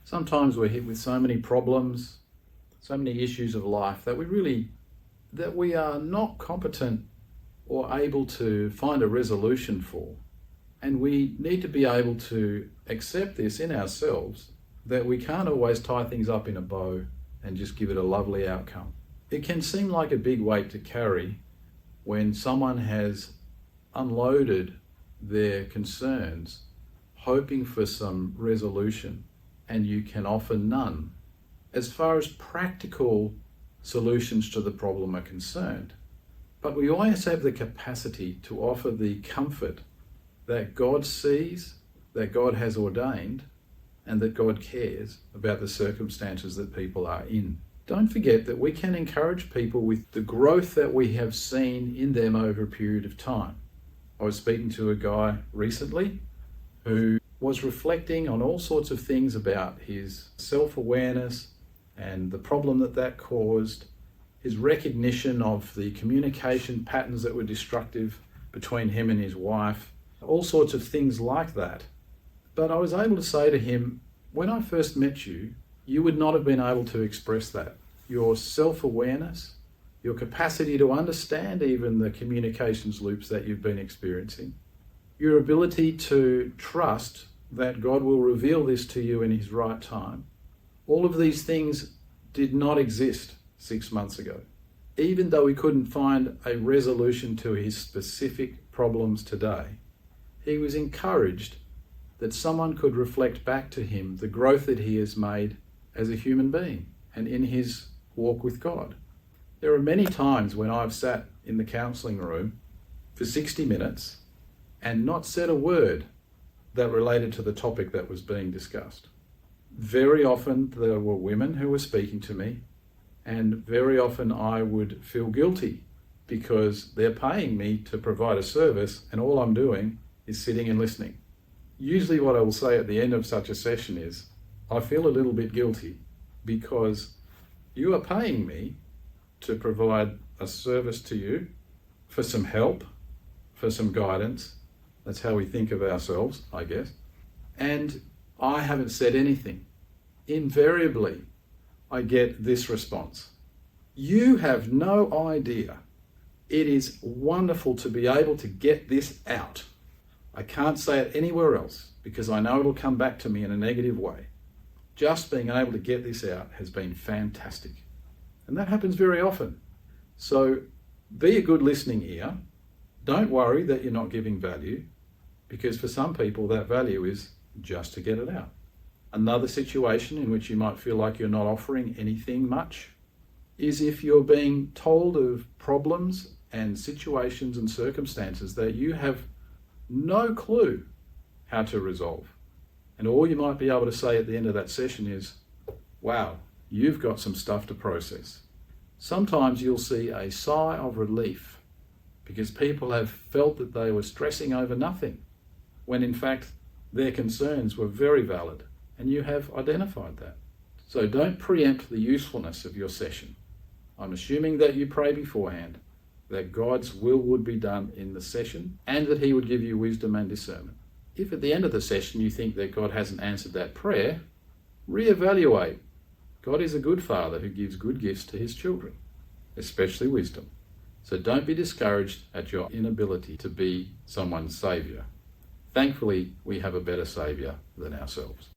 Sometimes we're hit with so many problems, so many issues of life that we are not competent or able to find a resolution for. And we need to be able to accept this in ourselves, that we can't always tie things up in a bow and just give it a lovely outcome. It can seem like a big weight to carry when someone has unloaded their concerns, hoping for some resolution, and you can offer none as far as practical solutions to the problem are concerned. But we always have the capacity to offer the comfort that God sees, that God has ordained, and that God cares about the circumstances that people are in. Don't forget that we can encourage people with the growth that we have seen in them over a period of time. I was speaking to a guy recently who was reflecting on all sorts of things about his self-awareness and the problem that caused, his recognition of the communication patterns that were destructive between him and his wife, all sorts of things like that. But I was able to say to him, when I first met you, you would not have been able to express that. Your self-awareness, your capacity to understand even the communications loops that you've been experiencing, your ability to trust that God will reveal this to you in His right time. All of these things did not exist 6 months ago. Even though we couldn't find a resolution to his specific problems today, he was encouraged that someone could reflect back to him the growth that he has made as a human being and in his walk with God. There are many times when I've sat in the counselling room for 60 minutes and not said a word that related to the topic that was being discussed. Very often there were women who were speaking to me, and very often I would feel guilty because they're paying me to provide a service and all I'm doing is sitting and listening. Usually what I will say at the end of such a session is, I feel a little bit guilty because you are paying me to provide a service to you for some help, for some guidance. That's how we think of ourselves, I guess. And I haven't said anything. Invariably, I get this response. You have no idea. It is wonderful to be able to get this out. I can't say it anywhere else because I know it'll come back to me in a negative way. Just being able to get this out has been fantastic. And that happens very often. So be a good listening ear. Don't worry that you're not giving value, because for some people that value is just to get it out. Another situation in which you might feel like you're not offering anything much is if you're being told of problems and situations and circumstances that you have no clue how to resolve. And all you might be able to say at the end of that session is, wow, you've got some stuff to process. Sometimes you'll see a sigh of relief because people have felt that they were stressing over nothing, when in fact their concerns were very valid, and you have identified that. So don't preempt the usefulness of your session. I'm assuming that you pray beforehand, that God's will would be done in the session, and that He would give you wisdom and discernment. If at the end of the session you think that God hasn't answered that prayer, reevaluate. God is a good Father who gives good gifts to His children, especially wisdom. So don't be discouraged at your inability to be someone's saviour. Thankfully, we have a better saviour than ourselves.